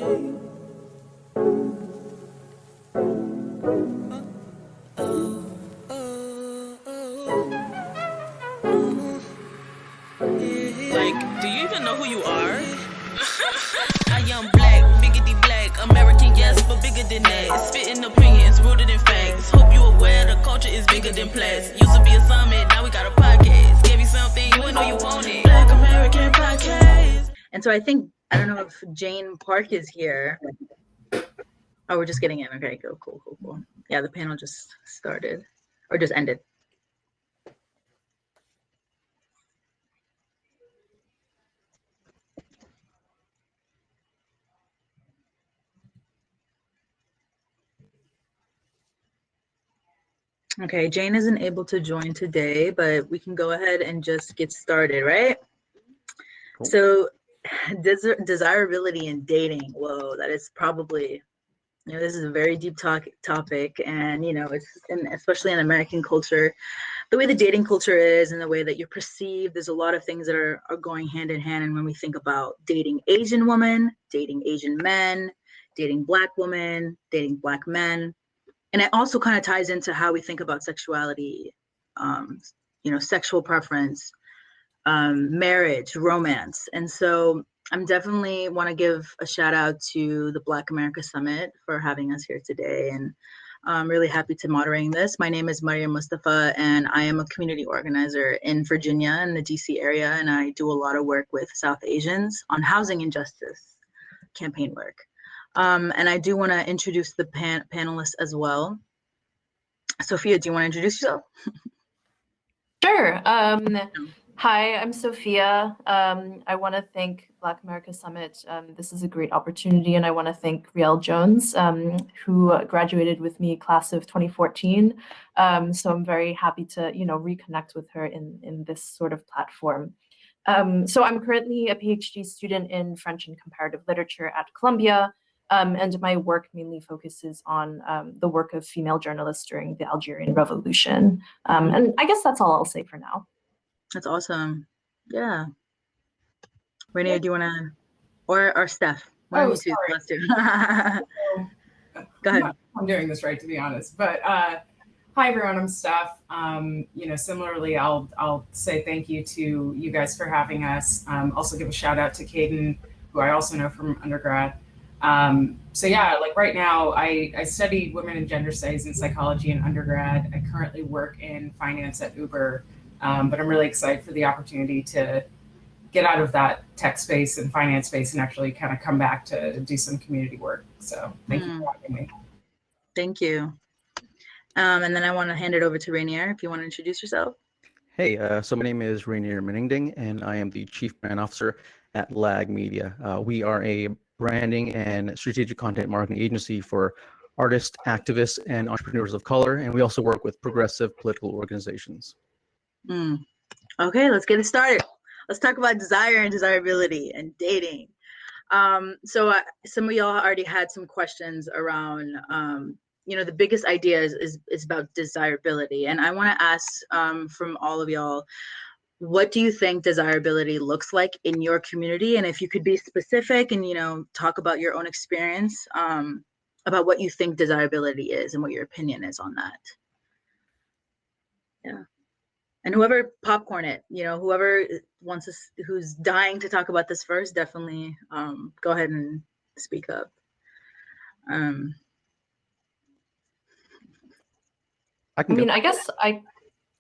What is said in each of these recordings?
Do you even know who you are? I am black, biggity black, American, yes, but bigger than that. Spitting opinions, rooted in facts. Hope you aware the culture is bigger than plats. Used to be a summit, now we got a podcast. Gave you something, you ain't know you want it. Black American podcast. And so I don't know if Jane Park is here. Oh, we're just getting in. Okay, cool. Yeah, the panel just started, or just ended. Okay, Jane isn't able to join today, but we can go ahead and just get started, right? Cool. So, desirability and dating. Whoa, that is probably, this is a very deep topic, and it's especially in American culture, the way the dating culture is and the way that you're perceived. There's a lot of things that are going hand in hand. And when we think about dating Asian women, dating Asian men, dating Black women, dating Black men. And it also kind of ties into how we think about sexuality, sexual preference, marriage, romance. And so I'm definitely want to give a shout out to the Black America Summit for having us here today. And I'm really happy to moderating this. My name is Maryam Mustafa, and I am a community organizer in Virginia in the DC area. And I do a lot of work with South Asians on housing injustice campaign work. And I do want to introduce the panelists as well. Sophia, do you want to introduce yourself? Sure. Hi, I'm Sophia. I want to thank Black America Summit. This is a great opportunity, and I want to thank Riel Jones, who graduated with me class of 2014. So I'm very happy to, reconnect with her in this sort of platform. So I'm currently a PhD student in French and Comparative Literature at Columbia. And my work mainly focuses on the work of female journalists during the Algerian Revolution. And I guess that's all I'll say for now. That's awesome. Yeah. Ranier, do you want to, or Steph? Oh, sorry. Let's do. Go ahead. I'm doing this right, to be honest. But hi, everyone. I'm Steph. Similarly, I'll say thank you to you guys for having us. Also give a shout out to Caden, who I also know from undergrad. So yeah, like right now I study women and gender studies and psychology in undergrad. I currently work in finance at Uber, but I'm really excited for the opportunity to get out of that tech space and finance space and actually kind of come back to do some community work. So thank you for having me. Thank you. And then I want to hand it over to Ranier if you want to introduce yourself. Hey, so my name is Ranier Maningding, and I am the Chief Brand Officer at LLAG Media. We are a branding and strategic content marketing agency for artists, activists, and entrepreneurs of color. And we also work with progressive political organizations. Okay, let's get it started. Let's talk about desire and desirability and dating. So some of y'all already had some questions around, the biggest idea is about desirability. And I want to ask from all of y'all, what do you think desirability looks like in your community? And if you could be specific and, talk about your own experience about what you think desirability is and what your opinion is on that. Yeah. And whoever popcorn it, whoever wants us, who's dying to talk about this first, definitely go ahead and speak up. Go ahead.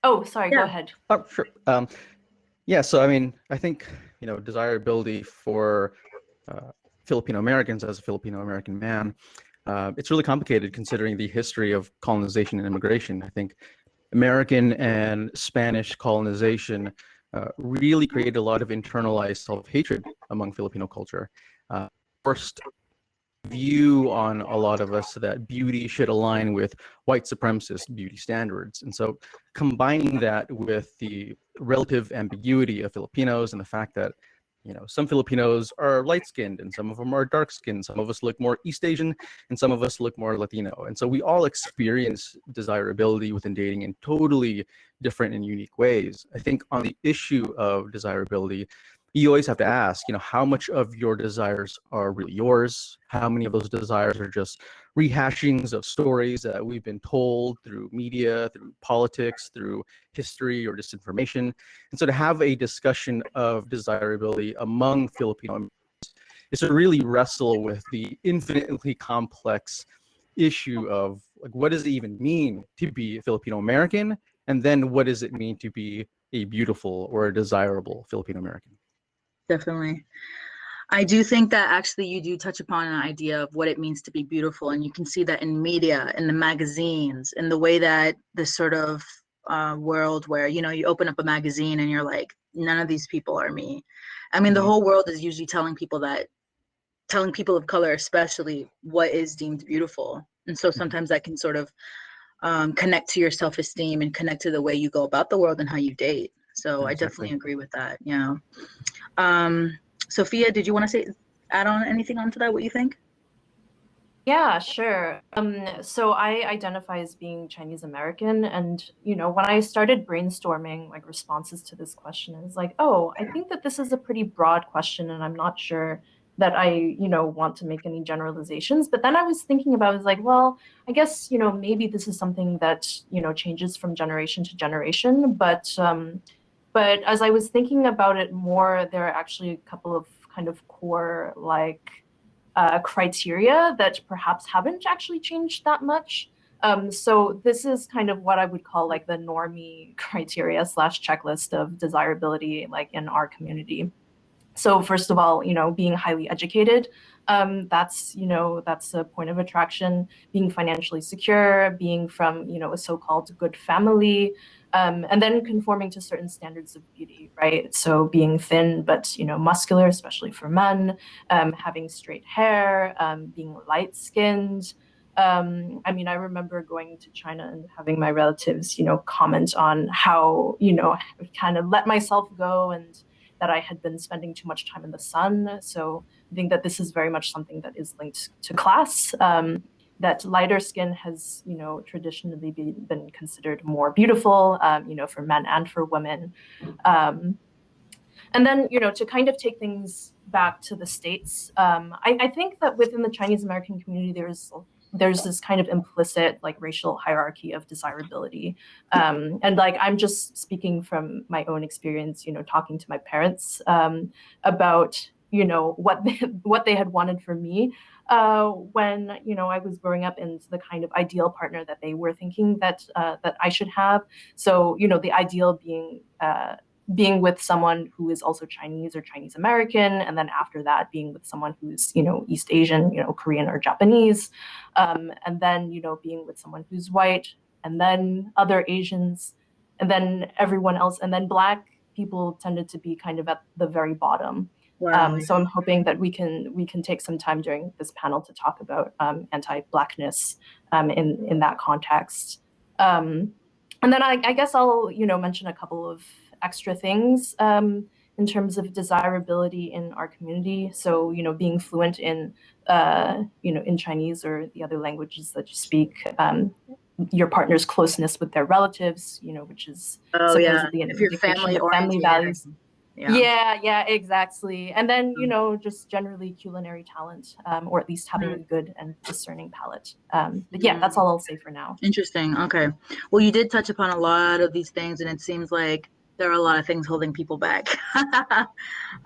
Oh, sure. Yeah, so I think, desirability for Filipino Americans as a Filipino American man, it's really complicated considering the history of colonization and immigration. I think American and Spanish colonization really created a lot of internalized self-hatred among Filipino culture. First view on a lot of us that beauty should align with white supremacist beauty standards. And so combining that with the relative ambiguity of Filipinos and the fact that, some Filipinos are light-skinned and some of them are dark-skinned, some of us look more East Asian and some of us look more Latino. And so we all experience desirability within dating in totally different and unique ways. I think on the issue of desirability, you always have to ask, how much of your desires are really yours? How many of those desires are just rehashings of stories that we've been told through media, through politics, through history or disinformation? And so to have a discussion of desirability among Filipino Americans is to really wrestle with the infinitely complex issue of like, what does it even mean to be a Filipino American? And then what does it mean to be a beautiful or a desirable Filipino American? Definitely. I do think that actually you do touch upon an idea of what it means to be beautiful, and you can see that in media, in the magazines, in the way that this sort of world where you open up a magazine and you're like, none of these people are me. I mean, the whole world is usually telling people of color, especially, what is deemed beautiful, and so sometimes that can sort of connect to your self-esteem and connect to the way you go about the world and how you date. So I definitely agree with that. Yeah. Sophia, did you want to add on anything onto that? What you think? Yeah, sure. So I identify as being Chinese American, and when I started brainstorming like responses to this question, I was like, oh, I think that this is a pretty broad question, and I'm not sure that I want to make any generalizations. But then I was thinking about, I was like, well, I guess maybe this is something that changes from generation to generation. But as I was thinking about it more, there are actually a couple of kind of core criteria that perhaps haven't actually changed that much. So this is kind of what I would call like the normie criteria / checklist of desirability like in our community. So first of all, being highly educated, that's a point of attraction. Being financially secure, being from a so-called good family, and then conforming to certain standards of beauty, right? So being thin but muscular, especially for men, having straight hair, being light-skinned. I mean, I remember going to China and having my relatives, comment on how I kind of let myself go and that I had been spending too much time in the sun. So I think that this is very much something that is linked to class. That lighter skin has, traditionally been considered more beautiful, for men and for women. And then, to kind of take things back to the States, I think that within the Chinese American community, there's this kind of implicit like racial hierarchy of desirability. And like, I'm just speaking from my own experience, talking to my parents about, what they had wanted for me when, I was growing up, and the kind of ideal partner that they were thinking that I should have. So, the ideal being with someone who is also Chinese or Chinese American, and then after that being with someone who's East Asian, Korean or Japanese, and then being with someone who's white, and then other Asians, and then everyone else, and then Black people tended to be kind of at the very bottom. Wow. So I'm hoping that we can take some time during this panel to talk about anti-Blackness in that context. And then I guess I'll mention a couple of extra things in terms of desirability in our community. So being fluent in in Chinese or the other languages that you speak, your partner's closeness with their relatives, which is supposedly an if you're indication of family family values. Yeah. Yeah, exactly. And then, just generally culinary talent, or at least having a good and discerning palate. But yeah, that's all I'll say for now. Interesting. Okay. Well, you did touch upon a lot of these things, and it seems like there are a lot of things holding people back.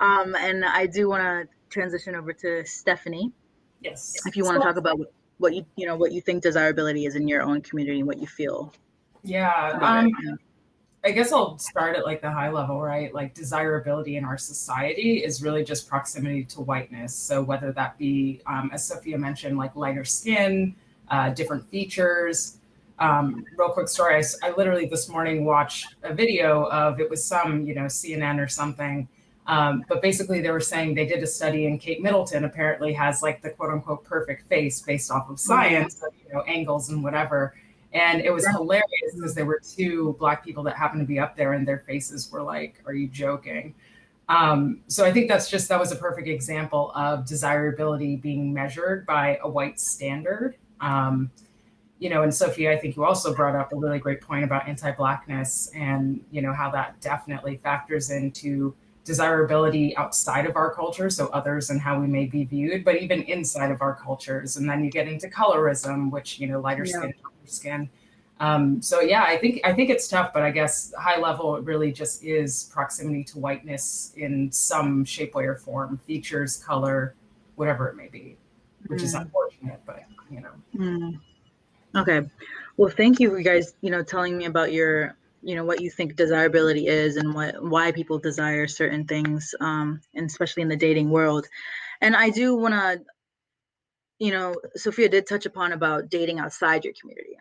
And I do want to transition over to Stephanie. Yes. If you want to talk about what you think desirability is in your own community and what you feel. Yeah. I guess I'll start at like the high level, right? Like desirability in our society is really just proximity to whiteness. So whether that be, as Sophia mentioned, like lighter skin, different features. Real quick story. I literally this morning watched a video of, it was some, CNN or something. But basically they were saying they did a study, and Kate Middleton apparently has like the quote unquote perfect face based off of science, angles and whatever. And it was hilarious because there were two Black people that happened to be up there, and their faces were like, are you joking? So I think that was a perfect example of desirability being measured by a white standard. And Sophia, I think you also brought up a really great point about anti-Blackness and, how that definitely factors into desirability outside of our culture, so others and how we may be viewed, but even inside of our cultures. And then you get into colorism, which, you know, lighter skin, darker skin. So yeah, I think it's tough, but I guess high level, it really just is proximity to whiteness in some shape, way, or form, features, color, whatever it may be, which is unfortunate, but you know. Okay. Well, thank you guys, you know, telling me about your, you know, what you think desirability is and why people desire certain things, and especially in the dating world. And I do want to, you know, Sophia did touch upon about dating outside your community.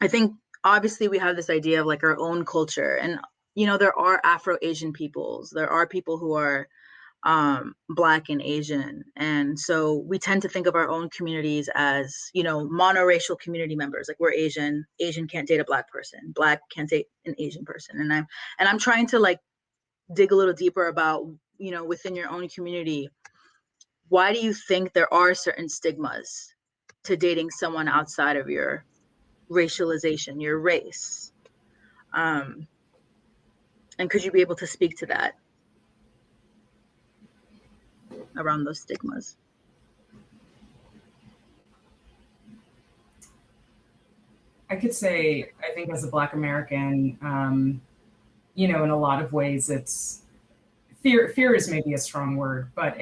I think obviously we have this idea of like our own culture, and you know, there are Afro-Asian peoples, there are people who are Black and Asian, and so we tend to think of our own communities as, you know, monoracial community members. Like we're Asian can't date a Black person, Black can't date an Asian person. And I'm trying to like dig a little deeper about, you know, within your own community, why do you think there are certain stigmas to dating someone outside of your racialization, your race? And could you be able to speak to that around those stigmas? I could say, I think as a Black American, you know, in a lot of ways, it's fear is maybe a strong word, but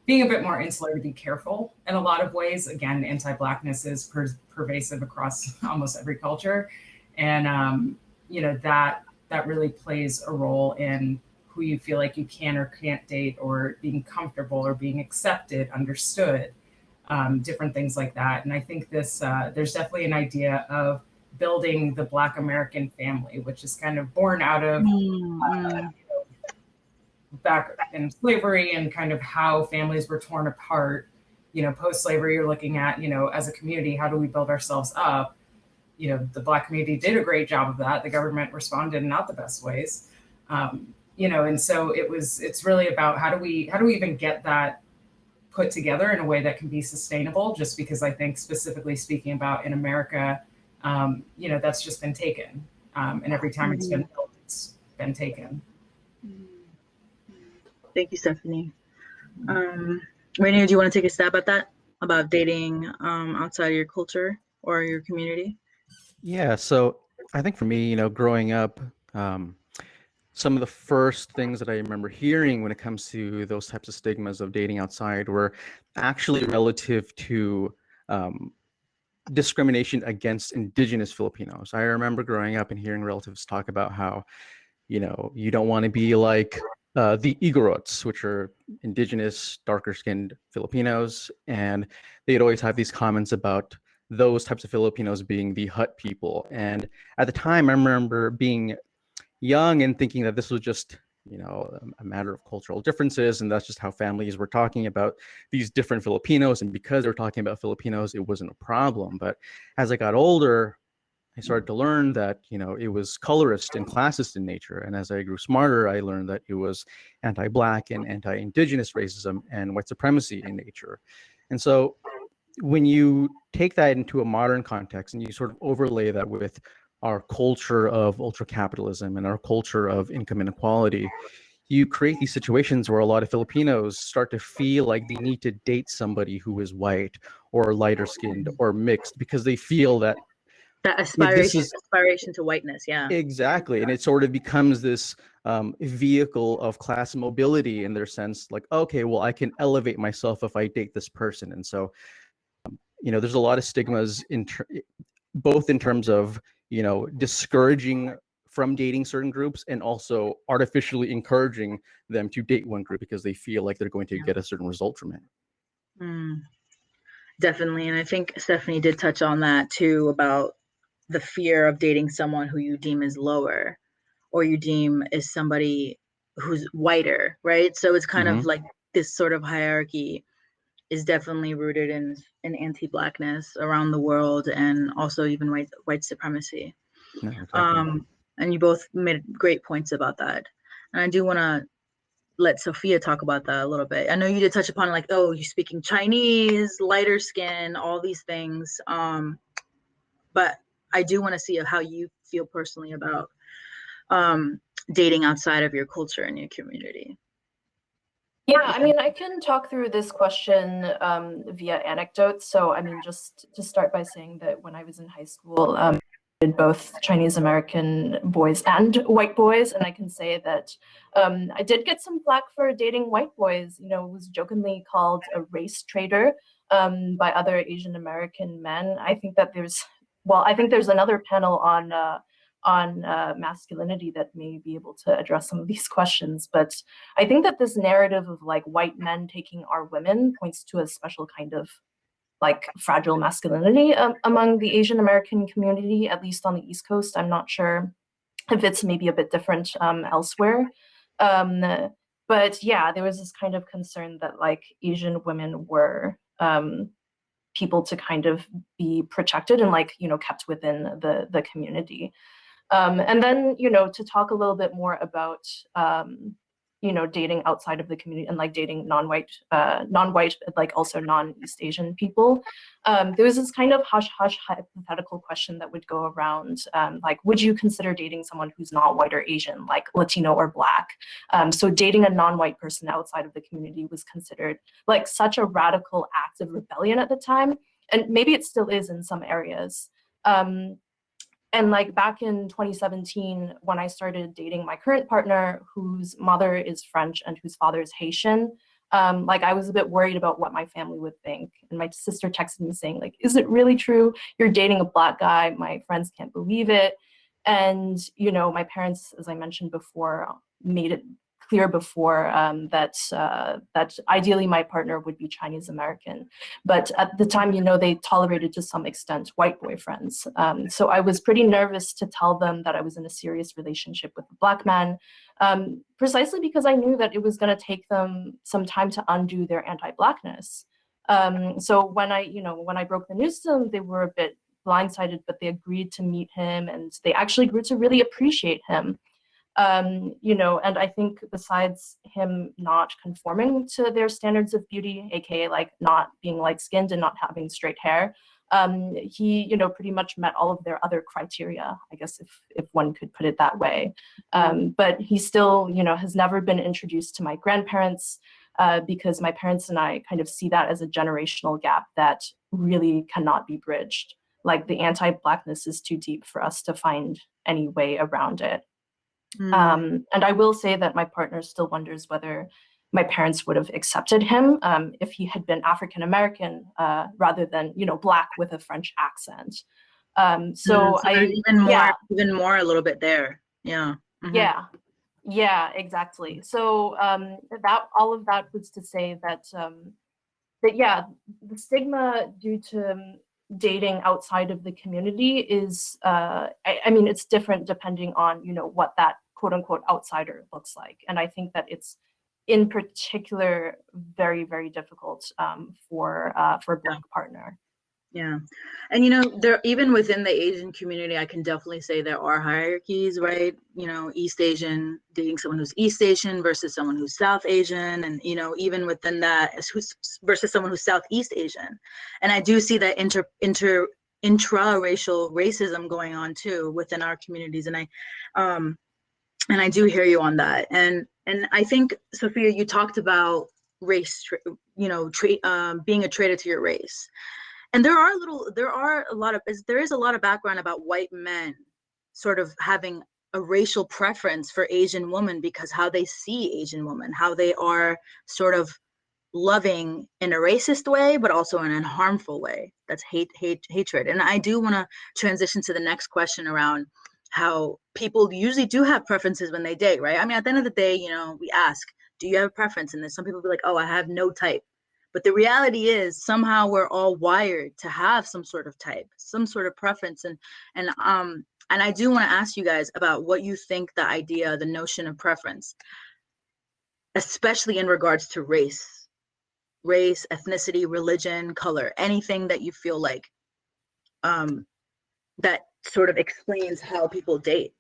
being a bit more insular, to be careful in a lot of ways. Again, anti-Blackness is pervasive across almost every culture. And, you know, that really plays a role in who you feel like you can or can't date, or being comfortable or being accepted, understood, different things like that. And I think this, there's definitely an idea of building the Black American family, which is kind of born out of back in slavery and kind of how families were torn apart. You know, post-slavery, you're looking at, you know, as a community, how do we build ourselves up? You know, the Black community did a great job of that. The government responded in not the best ways. You know, and so it's really about how do we even get that put together in a way that can be sustainable, just because I think specifically speaking about in America, you know, that's just been taken. And every time it's been built, it's been taken. Thank you, Stephanie. Ranier, do you want to take a stab at that, about dating outside of your culture or your community? Yeah, so I think for me, you know, growing up, some of the first things that I remember hearing when it comes to those types of stigmas of dating outside were actually relative to discrimination against Indigenous Filipinos. I remember growing up and hearing relatives talk about how, you know, you don't want to be like the Igorots, which are Indigenous, darker-skinned Filipinos, and they'd always have these comments about those types of Filipinos being the hut people. And at the time, I remember being young and thinking that this was just, you know, a matter of cultural differences, and that's just how families were talking about these different Filipinos, and because they're talking about Filipinos, it wasn't a problem. But as I got older, I started to learn that, you know, it was colorist and classist in nature. And as I grew smarter, I learned that it was anti-Black and anti-Indigenous racism and white supremacy in nature. And so when you take that into a modern context and you sort of overlay that with our culture of ultra-capitalism and our culture of income inequality, you create these situations where a lot of Filipinos start to feel like they need to date somebody who is white or lighter skinned or mixed, because they feel that aspiration to whiteness. Yeah, exactly. And it sort of becomes this vehicle of class mobility in their sense, like, okay, well, I can elevate myself if I date this person. And so, you know, there's a lot of stigmas both in terms of, you know, discouraging from dating certain groups and also artificially encouraging them to date one group because they feel like they're going to get a certain result from it. Definitely. And I think Stephanie did touch on that too, about the fear of dating someone who you deem is lower or you deem is somebody who's whiter, right? So it's kind of like this sort of hierarchy is definitely rooted in anti-Blackness around the world, and also even white supremacy. No, exactly. And you both made great points about that. And I do want to let Sophia talk about that a little bit. I know you did touch upon like, oh, you're speaking Chinese, lighter skin, all these things. But I do want to see how you feel personally about dating outside of your culture and your community? Yeah, I mean, I can talk through this question via anecdotes. So, I mean, just to start by saying that when I was in high school, I dated both Chinese American boys and white boys, and I can say that I did get some flack for dating white boys. You know, was jokingly called a race traitor by other Asian American men. I think that I think there's another panel on masculinity that may be able to address some of these questions. But I think that this narrative of like white men taking our women points to a special kind of like fragile masculinity among the Asian American community, at least on the East Coast. I'm not sure if it's maybe a bit different elsewhere. But yeah, there was this kind of concern that like Asian women were people to kind of be protected and like, you know, kept within the community. And then, you know, to talk a little bit more about, you know, dating outside of the community and like dating non-white, like also non-East Asian people. There was this kind of hush-hush hypothetical question that would go around, like, would you consider dating someone who's not white or Asian, like Latino or Black? So dating a non-white person outside of the community was considered like such a radical act of rebellion at the time. And maybe it still is in some areas. And like back in 2017, when I started dating my current partner, whose mother is French and whose father is Haitian, like I was a bit worried about what my family would think. And my sister texted me saying, like, is it really true? You're dating a Black guy. My friends can't believe it. And, you know, my parents, as I mentioned before, made it clear before that ideally my partner would be Chinese American. But at the time, you know, they tolerated to some extent white boyfriends. So I was pretty nervous to tell them that I was in a serious relationship with a Black man, precisely because I knew that it was going to take them some time to undo their anti-Blackness. So when I broke the news to them, they were a bit blindsided, but they agreed to meet him and they actually grew to really appreciate him. You know, and I think besides him not conforming to their standards of beauty, aka like not being light-skinned and not having straight hair, he, you know, pretty much met all of their other criteria, I guess, if one could put it that way. But he still, you know, has never been introduced to my grandparents because my parents and I kind of see that as a generational gap that really cannot be bridged. Like the anti-Blackness is too deep for us to find any way around it. And I will say that my partner still wonders whether my parents would have accepted him if he had been African American rather than, you know, Black with a French accent. So even more a little bit there. Yeah. Mm-hmm. Yeah, exactly. So that all of that was to say that yeah, the stigma due to dating outside of the community is, I mean, it's different depending on, you know, what that quote unquote outsider looks like. And I think that it's in particular very, very difficult for a Black partner. Yeah. And, you know, there, even within the Asian community, I can definitely say there are hierarchies, right? You know, East Asian, dating someone who's East Asian versus someone who's South Asian. And, you know, even within that, versus someone who's Southeast Asian. And I do see that intra-racial racism going on too within our communities. And I do hear you on that. And I think, Sophia, you talked about race, you know, being a traitor to your race. And there is a lot of background about white men sort of having a racial preference for Asian women because how they see Asian women, how they are sort of loving in a racist way, but also in a harmful way. That's hatred. And I do want to transition to the next question around how people usually do have preferences when they date, right? I mean, at the end of the day, you know, we ask, do you have a preference? And then some people be like, oh, I have no type. But the reality is somehow we're all wired to have some sort of type, some sort of preference. And I do want to ask you guys about what you think the notion of preference, especially in regards to race, ethnicity, religion, color, anything that you feel like that sort of explains how people date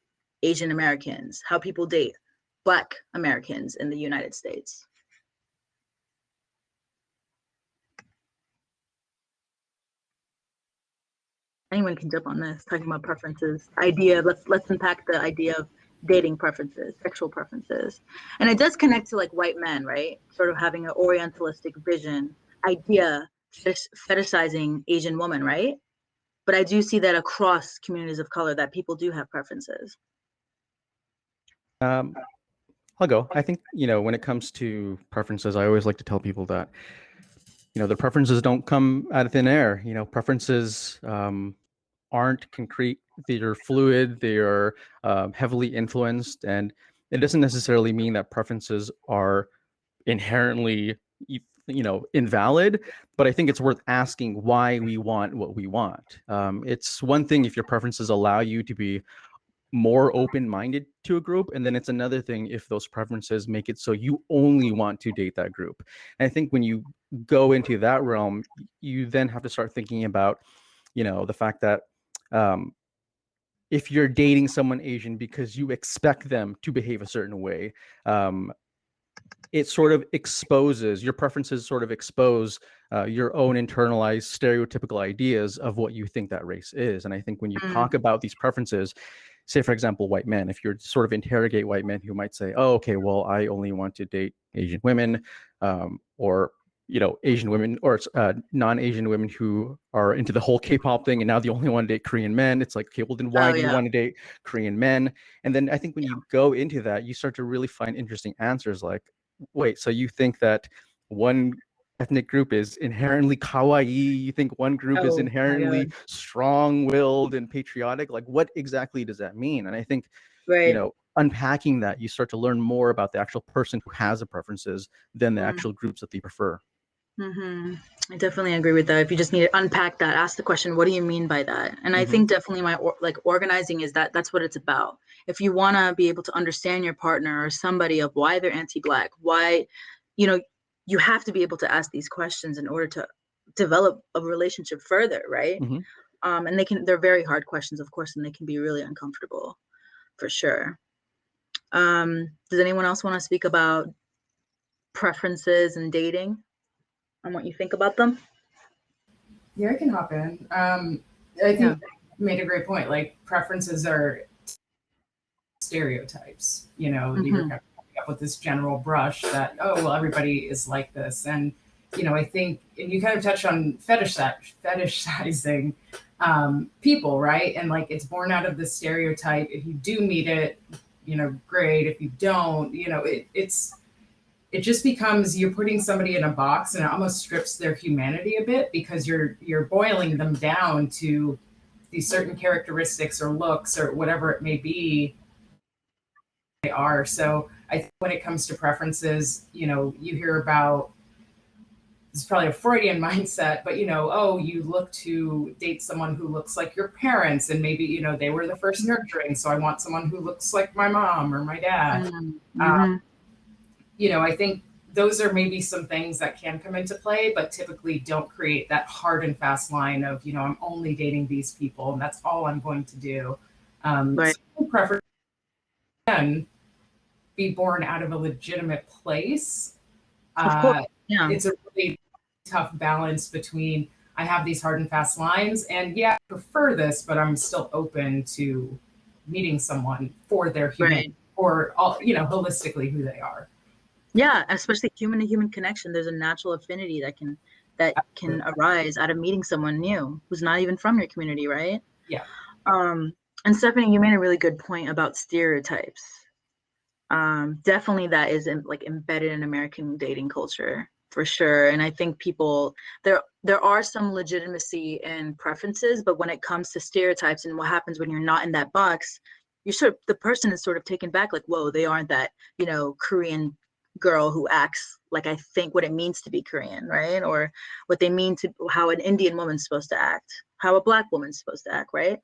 Asian Americans, how people date Black Americans in the United States. Anyone can jump on this, talking about preferences. Let's unpack the idea of dating preferences, sexual preferences. And it does connect to like white men, right? Sort of having an orientalistic vision, idea, fetishizing Asian women, right? But I do see that across communities of color that people do have preferences. I'll go. I think, when it comes to preferences, I always like to tell people that, the preferences don't come out of thin air. Preferences aren't concrete. They are fluid. They are heavily influenced. And it doesn't necessarily mean that preferences are inherently, invalid. But I think it's worth asking why we want what we want. It's one thing if your preferences allow you to be more open-minded to a group, and then it's another thing if those preferences make it so you only want to date that group. And I think when you go into that realm, you then have to start thinking about, the fact that if you're dating someone Asian because you expect them to behave a certain way, it sort of exposes your preferences, sort of expose your own internalized stereotypical ideas of what you think that race is. And I think when you talk about these preferences, say, for example, white men, if you're sort of interrogate white men who might say, oh, okay, well, I only want to date Asian women, or, Asian women or non-Asian women who are into the whole K-pop thing, and now they only want to date Korean men. It's like, okay, well, then why do you want to date Korean men? And then I think when you go into that, you start to really find interesting answers like, wait, so you think that one ethnic group is inherently kawaii, you think one group is inherently strong-willed and patriotic? Like, what exactly does that mean? And I think, unpacking that, you start to learn more about the actual person who has the preferences than the actual groups that they prefer. I definitely agree with that. If you just need to unpack that, ask the question, what do you mean by that? And I think definitely organizing is that's what it's about. If you want to be able to understand your partner or somebody of why they're anti-Black, why, you have to be able to ask these questions in order to develop a relationship further, right? And they're very hard questions, of course, and they can be really uncomfortable, for sure. Does anyone else want to speak about preferences and dating and what you think about them? Yeah, I can hop in. I think you made a great point. Like, preferences are stereotypes. You're kind of coming up with this general brush that, oh, well, everybody is like this. And, I think, and you kind of touched on fetishizing people, right? And like, it's born out of the stereotype. If you do meet it, great. If you don't, it just becomes, you're putting somebody in a box, and it almost strips their humanity a bit, because you're boiling them down to these certain characteristics or looks or whatever it may be they are. So I think when it comes to preferences, you hear about, it's probably a Freudian mindset, but oh, you look to date someone who looks like your parents, and maybe, they were the first nurturing, so I want someone who looks like my mom or my dad. I think those are maybe some things that can come into play, but typically don't create that hard and fast line of, I'm only dating these people and that's all I'm going to do. So preference can be born out of a legitimate place. It's a really tough balance between, I have these hard and fast lines, and I prefer this, but I'm still open to meeting someone for their human or all, holistically who they are. Yeah, especially human to human connection. There's a natural affinity that can arise out of meeting someone new who's not even from your community, right? Yeah. And Stephanie, you made a really good point about stereotypes. Definitely that is embedded in American dating culture, for sure. And I think there are some legitimacy in preferences, but when it comes to stereotypes and what happens when you're not in that box, the person is sort of taken back, like, whoa, they aren't that, Korean girl who acts like I think what it means to be Korean, right? Or what they mean to how an Indian woman's supposed to act, how a Black woman's supposed to act, right?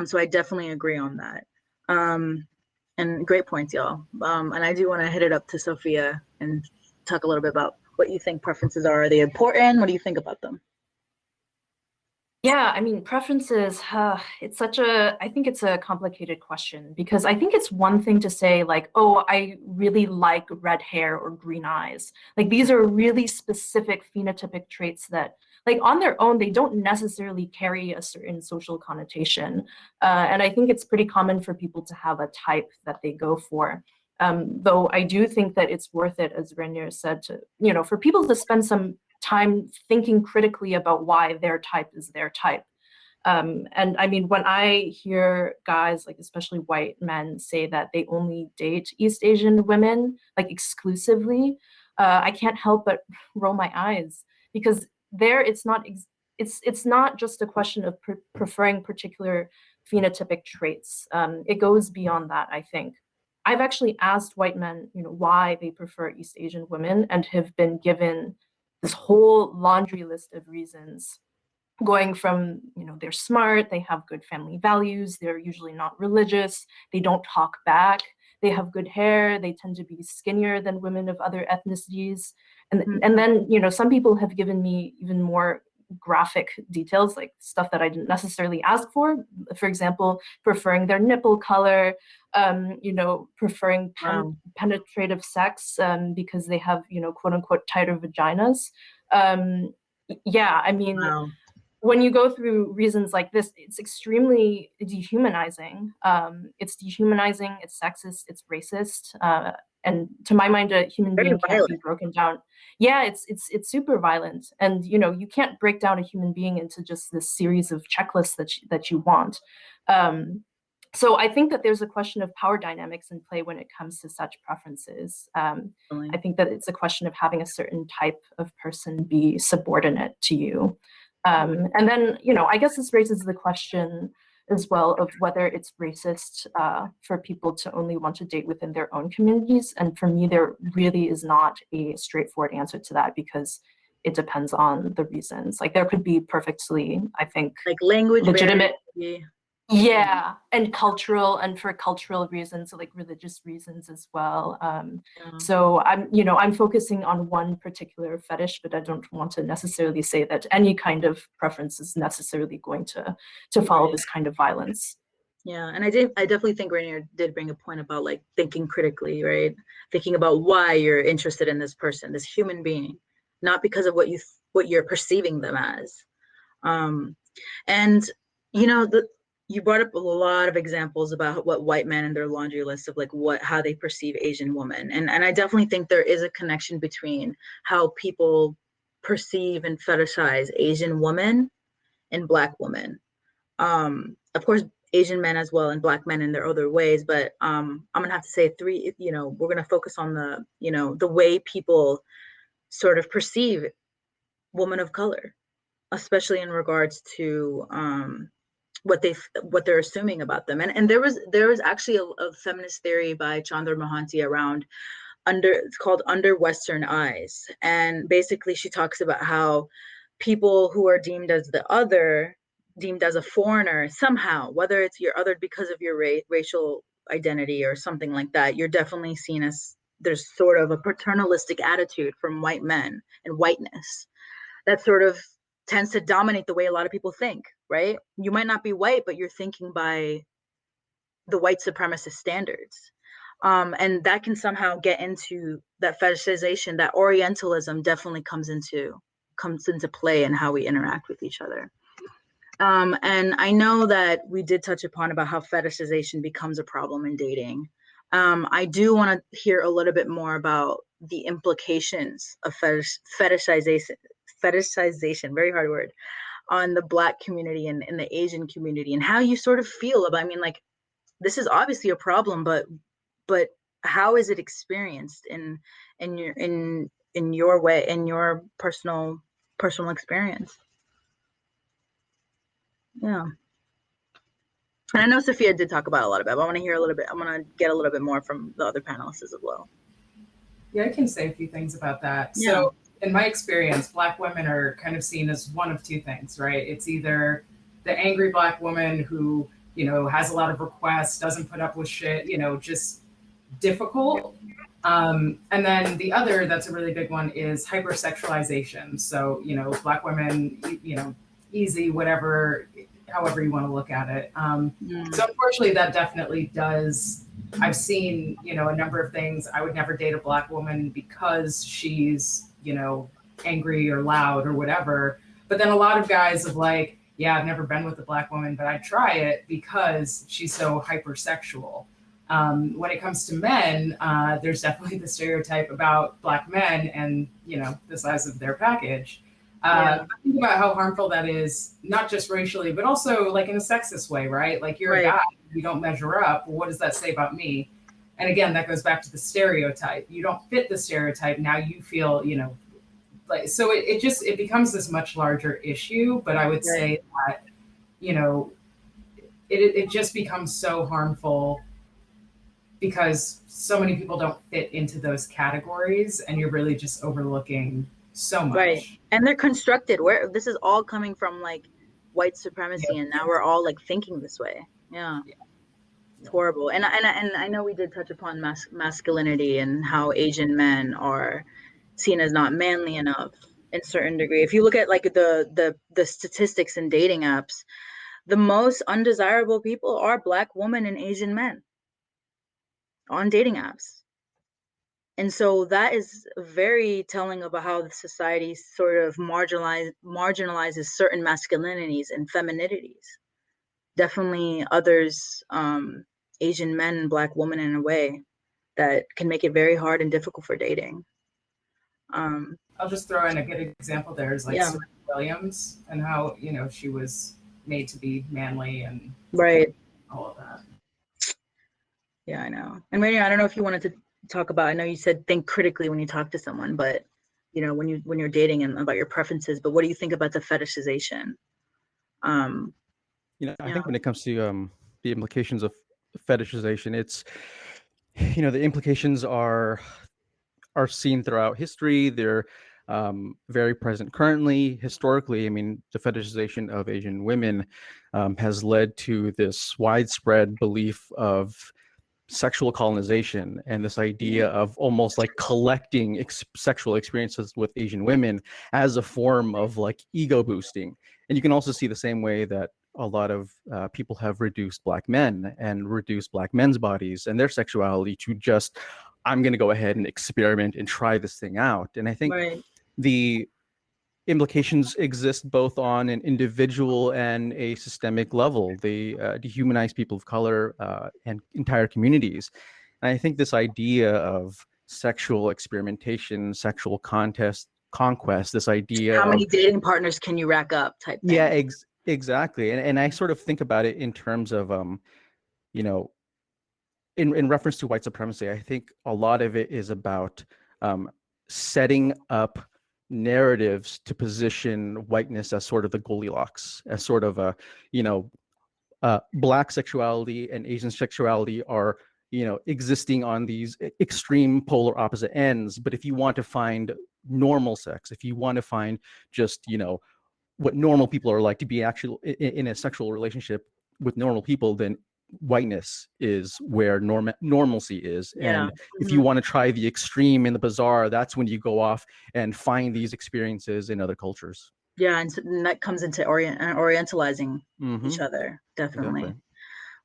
So I definitely agree on that. And great points, y'all. And I do want to hit it up to Sophia and talk a little bit about what you think preferences are. Are they important? What do you think about them? Yeah, I mean, preferences, I think it's a complicated question because I think it's one thing to say like, oh, I really like red hair or green eyes. Like these are really specific phenotypic traits that like on their own, they don't necessarily carry a certain social connotation. And I think it's pretty common for people to have a type that they go for. Though I do think that it's worth it, as Ranier said, to, you know, for people to spend some time thinking critically about why their type is their type. And I mean, when I hear guys, like especially white men, say that they only date East Asian women, like exclusively, I can't help but roll my eyes because there it's not just a question of preferring particular phenotypic traits. It goes beyond that, I think. I've actually asked white men, you know, why they prefer East Asian women and have been given this whole laundry list of reasons, going from, you know, they're smart, they have good family values, they're usually not religious, they don't talk back, they have good hair, they tend to be skinnier than women of other ethnicities. And then, you know, some people have given me even more graphic details, like stuff that I didn't necessarily ask for. For example, preferring their nipple color, you know, preferring penetrative sex because they have, you know, quote unquote tighter vaginas. Yeah, I mean, Wow. when you go through reasons like this, it's extremely dehumanizing. It's dehumanizing, it's sexist, it's racist. And to my mind, a human Very being can't be violent. broken down. Yeah, it's super violent. And you know, you can't break down a human being into just this series of checklists that you want. So I think that there's a question of power dynamics in play when it comes to such preferences. I think that it's a question of having a certain type of person be subordinate to you. And then, you know, I guess this raises the question as well of whether it's racist for people to only want to date within their own communities. And for me, there really is not a straightforward answer to that because it depends on the reasons. Like there could be perfectly, I think, Like language legitimate. barrier. Yeah, and cultural, and for cultural reasons, so like religious reasons as well. So I'm focusing on one particular fetish, but I don't want to necessarily say that any kind of preference is necessarily going to follow this kind of violence. Yeah, and I definitely think Rainier did bring a point about like thinking critically, right? Thinking about why you're interested in this person, this human being, not because of what you're perceiving them as. And you know, you brought up a lot of examples about what white men and their laundry list of like how they perceive Asian women. And I definitely think there is a connection between how people perceive and fetishize Asian women and Black women. Of course, Asian men as well and Black men in their other ways, but I'm gonna have to say three, you know, we're gonna focus on the, you know, the way people sort of perceive women of color, especially in regards to what they're assuming about them. And there was actually a feminist theory by Chandra Mohanty around it's called Under Western Eyes. And basically she talks about how people who are deemed as the other, deemed as a foreigner somehow, whether it's you're othered because of your racial identity or something like that, you're definitely seen as, there's sort of a paternalistic attitude from white men and whiteness that sort of tends to dominate the way a lot of people think, right? You might not be white, but you're thinking by the white supremacist standards. And that can somehow get into that fetishization, that Orientalism definitely comes into play in how we interact with each other. And I know that we did touch upon about how fetishization becomes a problem in dating. I do want to hear a little bit more about the implications of fetishization, very hard word, on the Black community and in the Asian community, and how you sort of feel about, I mean, like, this is obviously a problem, but how is it experienced in your way, in your personal experience? Yeah. And I know Sophia did talk about a lot of it, but I want to hear a little bit, I want to get a little bit more from the other panelists as well. Yeah, I can say a few things about that. Yeah. So in my experience, Black women are kind of seen as one of two things, right? It's either the angry Black woman who, you know, has a lot of requests, doesn't put up with shit, you know, just difficult. And then the other, that's a really big one, is hypersexualization. So, you know, Black women, you know, easy, whatever, however you want to look at it. So unfortunately, that definitely does. I've seen, you know, a number of things. I would never date a Black woman because she's, you know, angry or loud or whatever. But then a lot of guys have like, yeah, I've never been with a Black woman, but I'd try it because she's so hypersexual. When it comes to men, there's definitely the stereotype about Black men and, you know, the size of their package. Think about how harmful that is, not just racially, but also like in a sexist way, right? Like you're a guy, you don't measure up. Well, what does that say about me? And again, that goes back to the stereotype. You don't fit the stereotype. Now you feel, you know, like, so it becomes this much larger issue. But I would say that, you know, it just becomes so harmful because so many people don't fit into those categories, and you're really just overlooking so much. Right. And they're constructed where this is all coming from like white supremacy, and now we're all like thinking this way. It's horrible. And I know we did touch upon masculinity and how Asian men are seen as not manly enough in certain degree. If you look at like the statistics in dating apps, the most undesirable people are Black women and Asian men on dating apps. And so that is very telling about how the society sort of marginalizes certain masculinities and femininities. Definitely others, Asian men and Black women in a way that can make it very hard and difficult for dating. I'll just throw in a good example there is like Serena Williams and how, you know, she was made to be manly and all of that. Yeah, I know. And Maryam, I don't know if you wanted to talk about, I know you said think critically when you talk to someone, but you know, when you're dating and about your preferences, but what do you think about the fetishization? You know, I think when it comes to the implications of fetishization, it's, you know, the implications are seen throughout history. They're very present currently. Historically, I mean, the fetishization of Asian women has led to this widespread belief of sexual colonization and this idea of almost like collecting sexual experiences with Asian women as a form of like ego boosting. And you can also see the same way that a lot of people have reduced Black men and reduced Black men's bodies and their sexuality to just, I'm going to go ahead and experiment and try this thing out. And I think the implications exist both on an individual and a systemic level. They dehumanize people of color and entire communities. And I think this idea of sexual experimentation, sexual conquest, this idea how many dating partners can you rack up type thing. Yeah, exactly. And I sort of think about it in terms of, you know, in reference to white supremacy. I think a lot of it is about setting up narratives to position whiteness as sort of the Goldilocks, as sort of a, you know, Black sexuality and Asian sexuality are, you know, existing on these extreme polar opposite ends. But if you want to find normal sex, if you want to find just, you know, what normal people are like to be actually in a sexual relationship with normal people, then whiteness is where normalcy is. And if you want to try the extreme in the bizarre, that's when you go off and find these experiences in other cultures. And that comes into orientalizing each other, definitely. Exactly.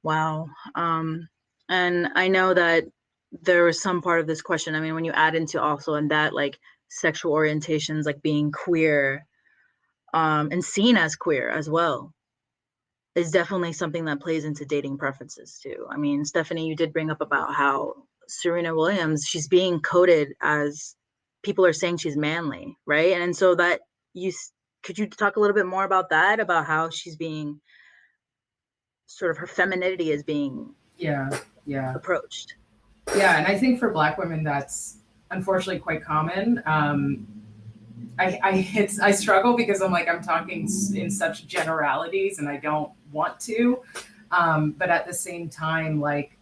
Wow. And I know that there was some part of this question, I mean, when you add into also in that like sexual orientations, like being queer and seen as queer as well, is definitely something that plays into dating preferences too. I mean, Stephanie, you did bring up about how Serena Williams, she's being coded as, people are saying she's manly, right? And so that could you talk a little bit more about that, about how she's being, sort of her femininity is being approached? Yeah, and I think for Black women, that's unfortunately quite common. I struggle because I'm talking in such generalities and I don't want to, but at the same time, like,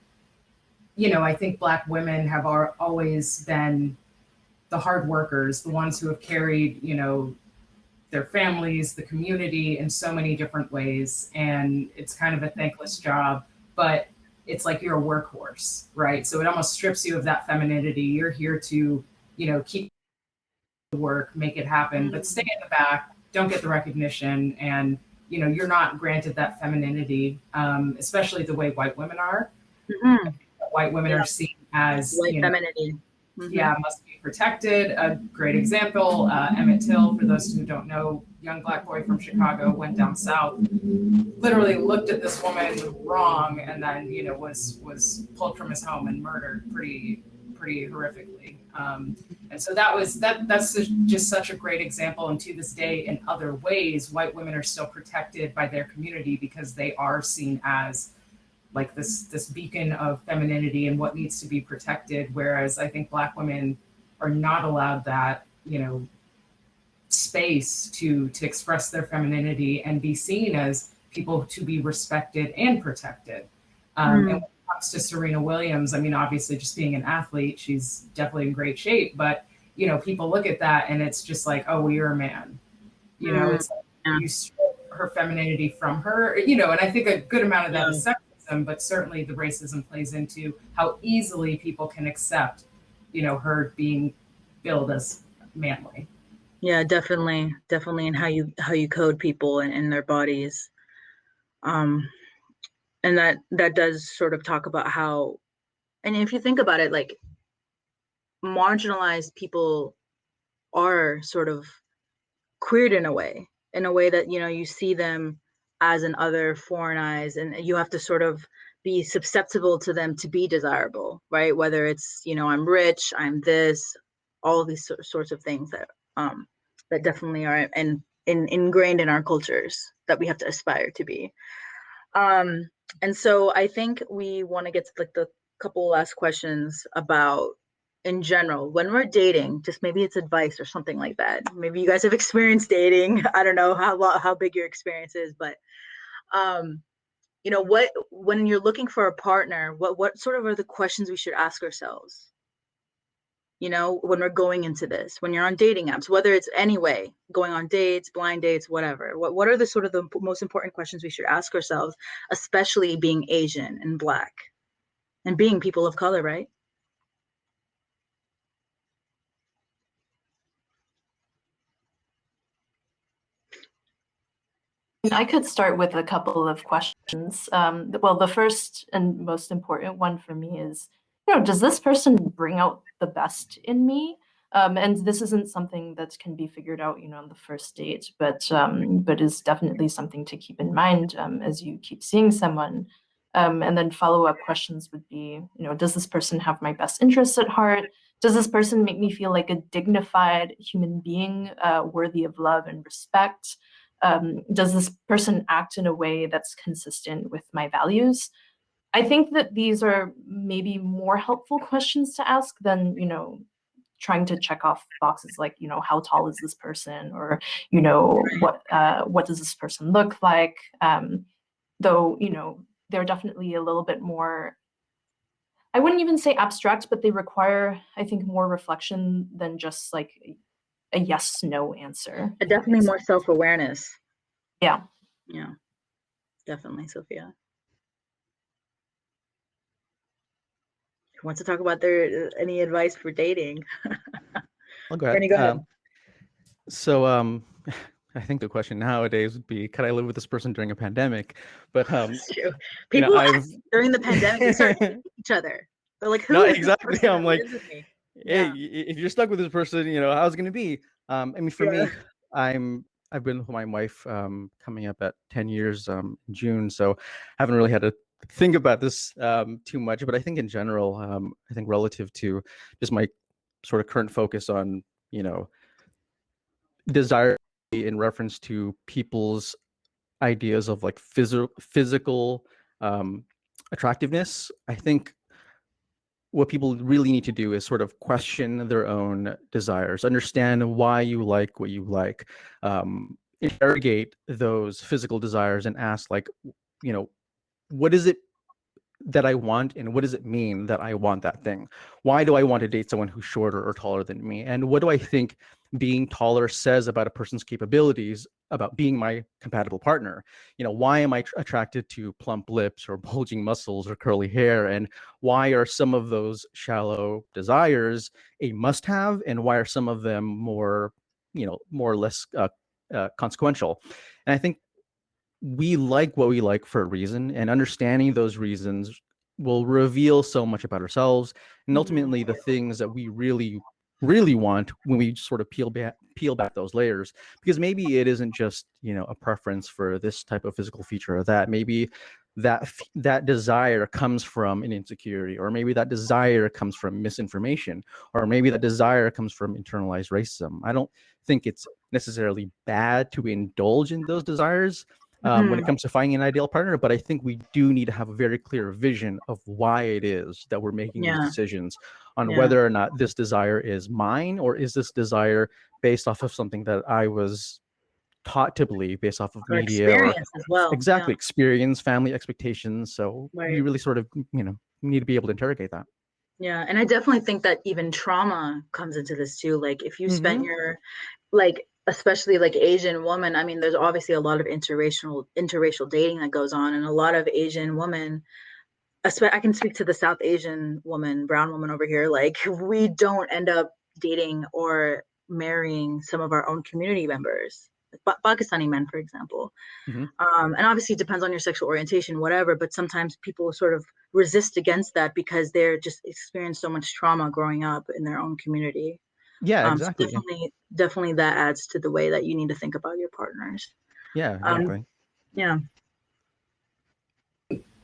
you know, I think Black women have always been the hard workers, the ones who have carried, you know, their families, the community in so many different ways. And it's kind of a thankless job, but it's like you're a workhorse, right? So it almost strips you of that femininity. You're here to, you know, keep the work, make it happen, but stay in the back, don't get the recognition, and you're not granted that femininity, especially the way white women are. Mm-hmm. White women are seen as white femininity. Mm-hmm. Yeah, must be protected. A great example, Emmett Till, for those who don't know, young Black boy from Chicago, went down south, literally looked at this woman wrong, and then was pulled from his home and murdered pretty horrifically. And so that's just such a great example. And to this day, in other ways, white women are still protected by their community because they are seen as like this beacon of femininity and what needs to be protected. Whereas I think Black women are not allowed that, space to express their femininity and be seen as people to be respected and protected. And when it comes to Serena Williams, I mean, obviously just being an athlete, she's definitely in great shape, but people look at that and it's just like, oh, well, you're a man. It's like you strip her femininity from her, and I think a good amount of that is sexism, but certainly the racism plays into how easily people can accept, her being billed as manly. Yeah, definitely, and how you code people and their bodies, and that does sort of talk about how, and if you think about it, like marginalized people are sort of queered in a way that you see them as an other, foreign eyes, and you have to sort of be susceptible to them to be desirable, right? Whether it's I'm rich, I'm this, all of these sorts of things that definitely are ingrained in our cultures that we have to aspire to be. And so I think we want to get to like the couple last questions about, in general, when we're dating, just maybe it's advice or something like that. Maybe you guys have experienced dating. I don't know how big your experience is, but when you're looking for a partner, what sort of are the questions we should ask ourselves? When we're going into this, when you're on dating apps, whether it's anyway, going on dates, blind dates, whatever, what are the sort of the most important questions we should ask ourselves, especially being Asian and Black and being people of color, right? I could start with a couple of questions. Well, the first and most important one for me is, does this person bring out the best in me? And this isn't something that can be figured out, on the first date, but is definitely something to keep in mind as you keep seeing someone. And then follow-up questions would be, does this person have my best interests at heart? Does this person make me feel like a dignified human being worthy of love and respect? Does this person act in a way that's consistent with my values? I think that these are maybe more helpful questions to ask than, trying to check off boxes like, how tall is this person, or, what does this person look like? Though, they're definitely a little bit more, I wouldn't even say abstract, but they require, I think, more reflection than just like a yes, no answer. Definitely more self-awareness. Yeah. Yeah, definitely, Sophia. Who wants to talk about any advice for dating? I'll go ahead. Go ahead. So I think the question nowadays would be, could I live with this person during a pandemic? But people during the pandemic they started hating each other. They're like, who? No, is exactly. This person? I'm like, hey, yeah. If you're stuck with this person, how's it gonna be? I mean, for me, I've been with my wife coming up at 10 years in June, so I haven't really had to think about this too much. But I think in general, I think relative to just my sort of current focus on, desire in reference to people's ideas of like physical attractiveness, I think what people really need to do is sort of question their own desires, understand why you like what you like, interrogate those physical desires and ask, like, what is it that I want, and what does it mean that I want that thing? Why do I want to date someone who's shorter or taller than me? And what do I think being taller says about a person's capabilities, about being my compatible partner? Why am I attracted to plump lips or bulging muscles or curly hair? And why are some of those shallow desires a must-have? And why are some of them more or less consequential. And I think we like what we like for a reason, and understanding those reasons will reveal so much about ourselves, and ultimately the things that we really want when we sort of peel back those layers. Because maybe it isn't just, you know, a preference for this type of physical feature or that. Maybe that desire comes from an insecurity, or maybe that desire comes from misinformation, or maybe that desire comes from internalized racism. I don't think it's necessarily bad to indulge in those desires when it comes to finding an ideal partner, but I think we do need to have a very clear vision of why it is that we're making these decisions on whether or not this desire is mine, or is this desire based off of something that I was taught to believe based off of media, experience as well. Exactly, experience, family expectations. So we really sort of, you know, need to be able to interrogate that. Yeah, and I definitely think that even trauma comes into this too. Like if you spent your, like, especially like Asian woman, I mean, there's obviously a lot of interracial dating that goes on, and a lot of Asian women, I can speak to the South Asian woman, brown woman over here, like we don't end up dating or marrying some of our own community members, like Pakistani men, for example. And obviously it depends on your sexual orientation, whatever, but sometimes people sort of resist against that because they're just experienced so much trauma growing up in their own community. Yeah, exactly. So definitely that adds to the way that you need to think about your partners. Yeah, exactly. Yeah.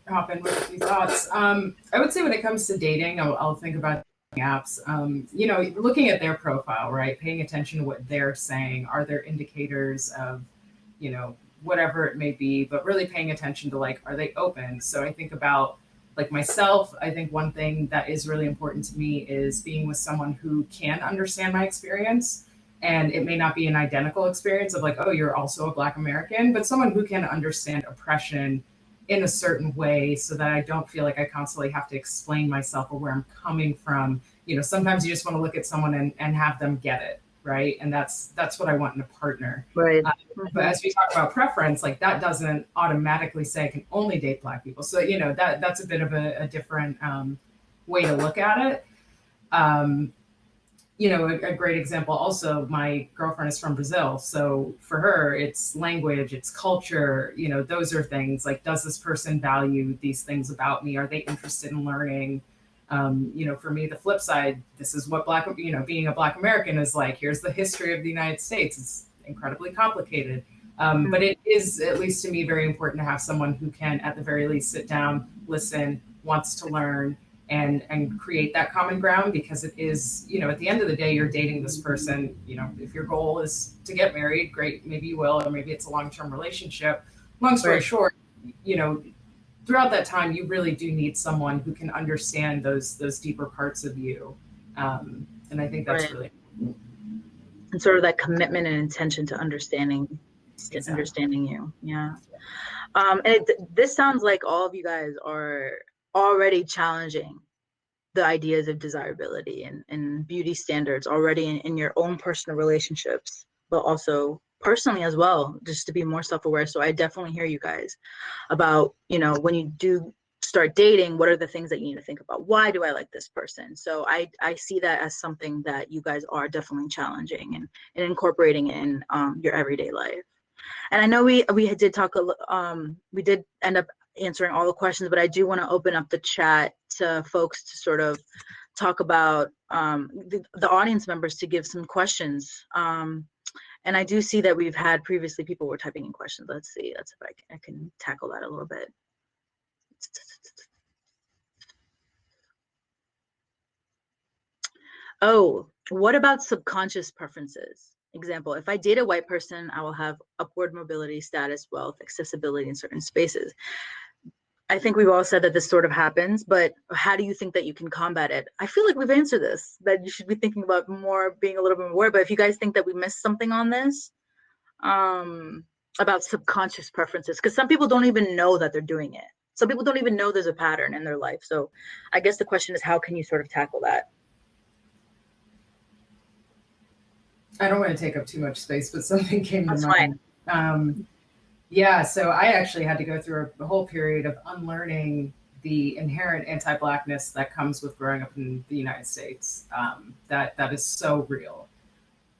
Hop in with a few thoughts. I would say when it comes to dating, I'll think about apps. You know, looking at their profile, right? Paying attention to what they're saying. Are there indicators of, you know, whatever it may be, but really paying attention to, like, are they open? So I think about, like, myself, I think one thing that is really important to me is being with someone who can understand my experience. And it may not be an identical experience of like, oh, you're also a Black American, but someone who can understand oppression in a certain way so that I don't feel like I constantly have to explain myself or where I'm coming from. You know, sometimes you just want to look at someone and have them get it, right? And that's what I want in a partner. Right. But as we talk about preference, like that doesn't automatically say I can only date Black people. So, you know, that's a bit of a different way to look at it. You know, a great example also, my girlfriend is from Brazil. So for her, it's language, it's culture, you know, those are things like, does this person value these things about me? Are they interested in learning? You know, for me, the flip side, this is what being a Black American is like. Here's the history of the United States. It's incredibly complicated. But it is, at least to me, very important to have someone who can, at the very least, sit down, listen, wants to learn, and create that common ground, because it is, you know, at the end of the day, you're dating this person. You know, if your goal is to get married, great, maybe you will, or maybe it's a long-term relationship. Long story short, you know, throughout that time, you really do need someone who can understand those deeper parts of you. And I think that's really important. And sort of that commitment and intention to understanding you. Yeah. And this sounds like all of you guys are already challenging the ideas of desirability and beauty standards already in your own personal relationships, but also personally as well, just to be more self-aware. So I definitely hear you guys about, you know, when you do start dating, what are the things that you need to think about? Why do I like this person? So I see that as something that you guys are definitely challenging and incorporating in your everyday life. And I know we did talk we did end up answering all the questions, but I do want to open up the chat to folks to sort of talk about the audience members to give some questions. And I do see that we've had previously people were typing in questions. Let's see, if I can tackle that a little bit. Oh, what about subconscious preferences? Example, if I date a white person, I will have upward mobility, status, wealth, accessibility in certain spaces. I think we've all said that this sort of happens, but how do you think that you can combat it? I feel like we've answered this, that you should be thinking about more, being a little bit more aware, but if you guys think that we missed something on this, about subconscious preferences, because some people don't even know that they're doing it. Some people don't even know there's a pattern in their life. So I guess the question is, how can you sort of tackle that? I don't want to take up too much space, but something came to mind. Yeah, so I actually had to go through a whole period of unlearning the inherent anti-Blackness that comes with growing up in the United States. That is so real.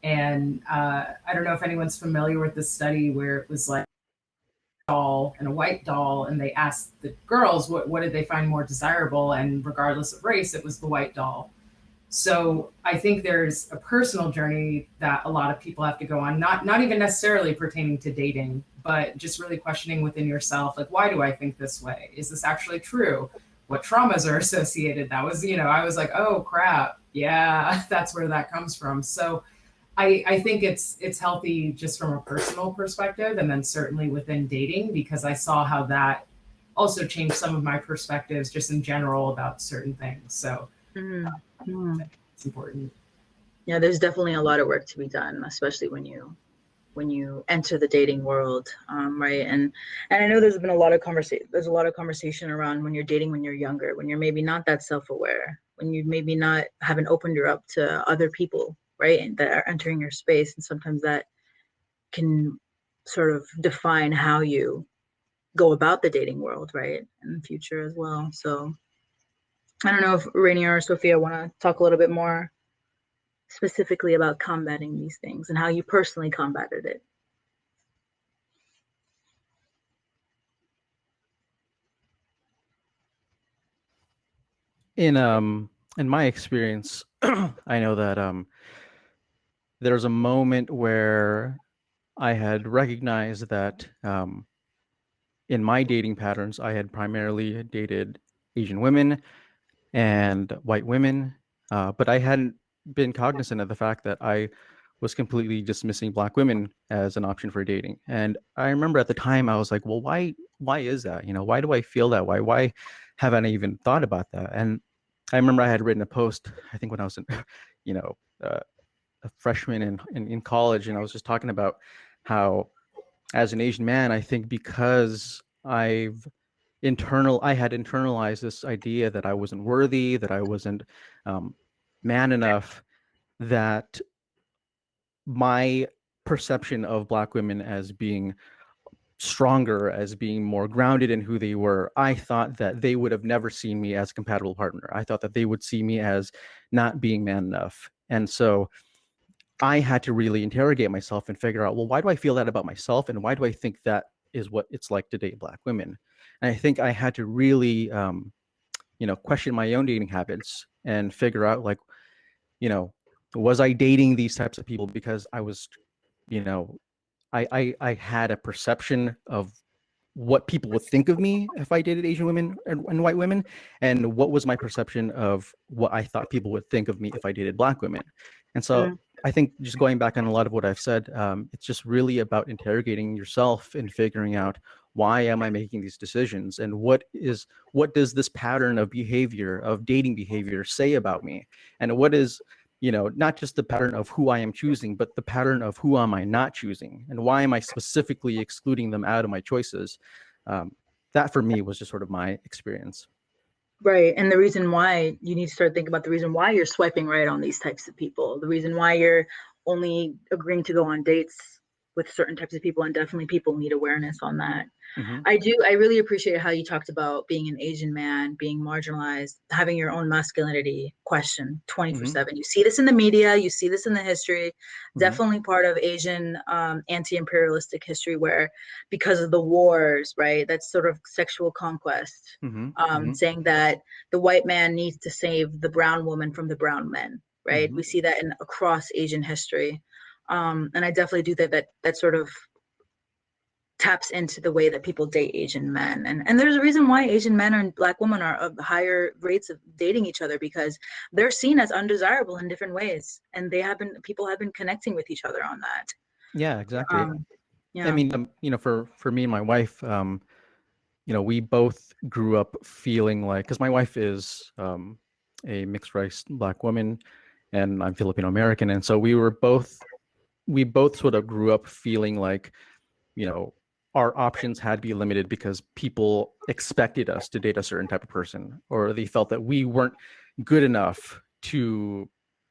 And I don't know if anyone's familiar with this study where it was like a doll and a white doll, and they asked the girls what did they find more desirable, and regardless of race, it was the white doll. So I think there's a personal journey that a lot of people have to go on, not even necessarily pertaining to dating, but just really questioning within yourself, like, why do I think this way? Is this actually true? What traumas are associated? That was, I was like, oh crap, yeah, that's where that comes from. So I think it's healthy just from a personal perspective, and then certainly within dating, because I saw how that also changed some of my perspectives just in general about certain things. So it's important. Yeah, there's definitely a lot of work to be done, especially when you enter the dating world, right? And I know there's been a lot of conversation around when you're dating when you're younger, when you're maybe not that self-aware, when you maybe not haven't opened her up to other people, right, and that are entering your space, and sometimes that can sort of define how you go about the dating world, right, in the future as well. So I don't know if Ranier or Sophia want to talk a little bit more specifically about combating these things and how you personally combated it. In my experience, I know that there was a moment where I had recognized that in my dating patterns, I had primarily dated Asian women and white women, but I hadn't been cognizant of the fact that I was completely dismissing Black women as an option for dating. And I remember at the time I was like, well, why is that? Why do I feel that way? Why haven't I even thought about that? And I remember I had written a post, I think when I was in, a freshman in college, and I was just talking about how, as an Asian man, I think because I had internalized this idea that I wasn't worthy, that I wasn't man enough, that my perception of Black women as being stronger, as being more grounded in who they were, I thought that they would have never seen me as a compatible partner. I thought that they would see me as not being man enough. And so I had to really interrogate myself and figure out, well, why do I feel that about myself? And why do I think that is what it's like to date Black women? And I think I had to really, question my own dating habits and figure out, like, was I dating these types of people because I was, I had a perception of what people would think of me if I dated Asian women and white women, and what was my perception of what I thought people would think of me if I dated Black women. And so I think, just going back on a lot of what I've said, it's just really about interrogating yourself and figuring out, why am I making these decisions, and what does this pattern of behavior, of dating behavior, say about me, and what is, not just the pattern of who I am choosing, but the pattern of who am I not choosing, and why am I specifically excluding them out of my choices. That for me was just sort of my experience. Right. And the reason why you need to start thinking about the reason why you're swiping right on these types of people, the reason why you're only agreeing to go on dates with certain types of people, and definitely people need awareness on that. Mm-hmm. I really appreciate how you talked about being an Asian man, being marginalized, having your own masculinity questioned 24/7. You see this in the media, you see this in the history, definitely part of Asian anti-imperialistic history, where because of the wars, right, that's sort of sexual conquest, saying that the white man needs to save the brown woman from the brown men, right? We see that across Asian history. And I definitely do that sort of taps into the way that people date Asian men. And there's a reason why Asian men and Black women are of higher rates of dating each other, because they're seen as undesirable in different ways. And people have been connecting with each other on that. Yeah, exactly. Yeah. I mean, for me and my wife, we both grew up feeling like, because my wife is a mixed race Black woman, and I'm Filipino American. And so we both sort of grew up feeling like, our options had to be limited because people expected us to date a certain type of person, or they felt that we weren't good enough to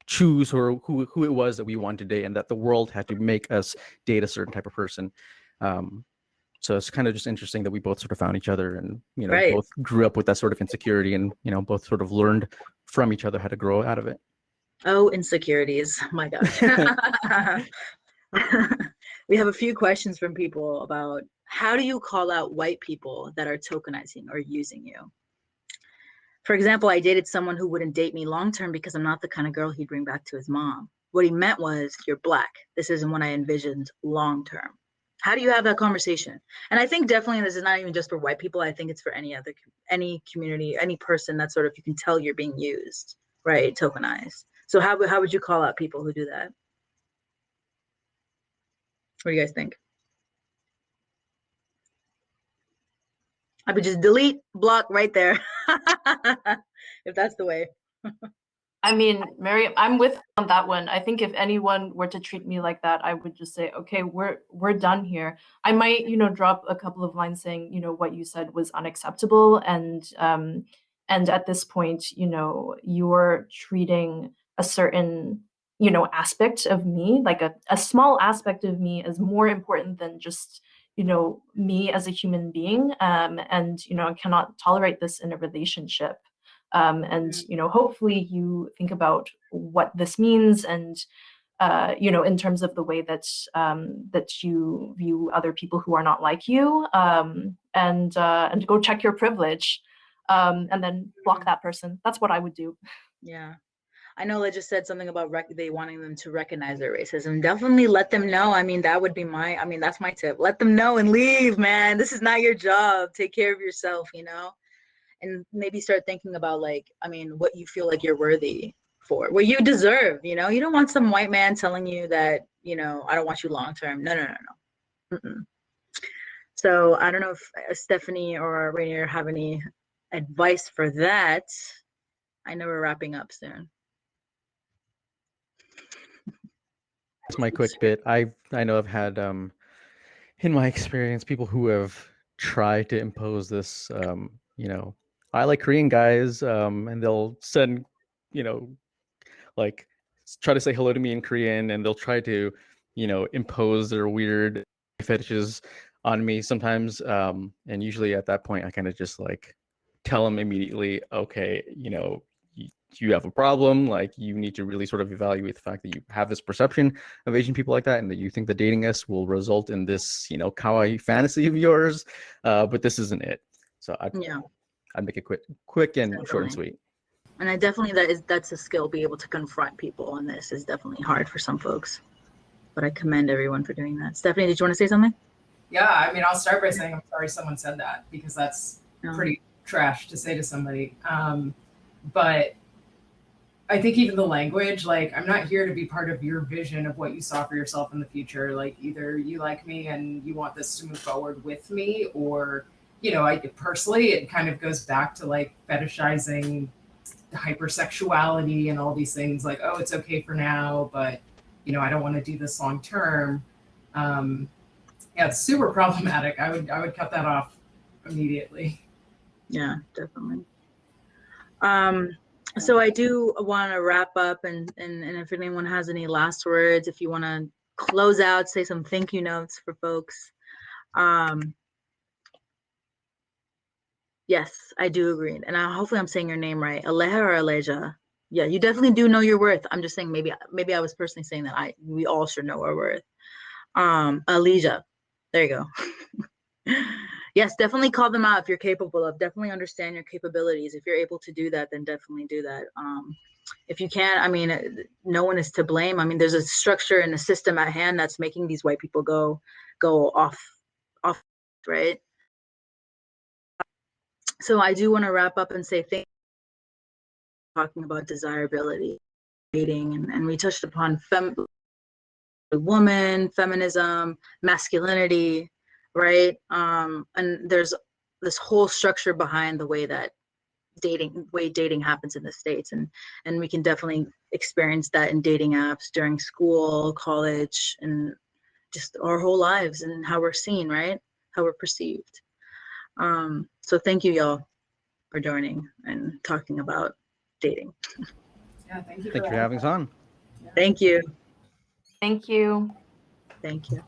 choose who it was that we wanted to date, and that the world had to make us date a certain type of person. So it's kind of just interesting that we both sort of found each other, and Right. both grew up with that sort of insecurity, and both sort of learned from each other how to grow out of it. Oh, insecurities. My gosh. We have a few questions from people about how do you call out white people that are tokenizing or using you? For example, I dated someone who wouldn't date me long term because I'm not the kind of girl he'd bring back to his mom. What he meant was, you're black. This isn't what I envisioned long term. How do you have that conversation? And I think definitely this is not even just for white people. I think it's for any community, any person that sort of, you can tell you're being used, right? Tokenized. So how would you call out people who do that? What do you guys think? I would just delete, block right there. If that's the way. I mean, Maryam, I'm with you on that one. I think if anyone were to treat me like that, I would just say, okay, we're done here. I might, drop a couple of lines saying, what you said was unacceptable, and at this point, you're treating a certain, aspect of me, like a small aspect of me, as more important than just, me as a human being. And I cannot tolerate this in a relationship. And hopefully you think about what this means, and in terms of the way that that you view other people who are not like you, and go check your privilege, and then block that person. That's what I would do. Yeah. I know they just said something about they wanting them to recognize their racism. Definitely let them know. I mean, that would be that's my tip. Let them know and leave, man. This is not your job. Take care of yourself, and maybe start thinking about what you feel like you're worthy for, what you deserve. You don't want some white man telling you that, I don't want you long term. No. Mm-mm. So I don't know if Stephanie or Ranier have any advice for that. I know we're wrapping up soon. That's my quick bit. I know I've had in my experience people who have tried to impose this I like Korean guys, and they'll send like try to say hello to me in Korean, and they'll try to impose their weird fetishes on me sometimes, and usually at that point I kind of just tell them immediately, okay, you have a problem. Like, you need to really sort of evaluate the fact that you have this perception of Asian people like that, and that you think that dating us will result in this, kawaii fantasy of yours, but this isn't it. So I'd make it quick and short and sweet. And that's a skill. Be able to confront people on this is definitely hard for some folks, but I commend everyone for doing that. Stephanie, did you want to say something? Yeah, I mean, I'll start by saying I'm sorry someone said that, because that's pretty trash to say to somebody. But I think even the language, I'm not here to be part of your vision of what you saw for yourself in the future. Either you like me and you want this to move forward with me, or, I personally, it kind of goes back to fetishizing hypersexuality and all these things, oh, it's okay for now, but, I don't want to do this long term. It's super problematic. I would cut that off immediately. Yeah, definitely. So I do want to wrap up, and if anyone has any last words, if you want to close out, say some thank you notes for folks. Yes, I do agree. And hopefully I'm saying your name right. Aleja or Aleja? Yeah, you definitely do know your worth. I'm just saying maybe I was personally saying that we all should know our worth. Aleja, there you go. Yes, definitely call them out if you're capable of. Definitely understand your capabilities. If you're able to do that, then definitely do that. If you can't, I mean, no one is to blame. I mean, there's a structure and a system at hand that's making these white people go off, right? So I do want to wrap up and say thank you for talking about desirability, dating, and we touched upon woman, feminism, masculinity, right? And there's this whole structure behind the way that dating happens in the States, and we can definitely experience that in dating apps during school, college, and just our whole lives, and how we're seen, right? How we're perceived. So thank you, y'all, for joining and talking about dating. Yeah, thank you. Thank you for having us on. Yeah. Thank you. Thank you. Thank you.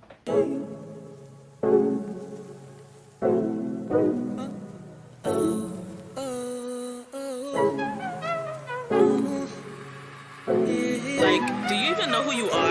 Yeah. who you are.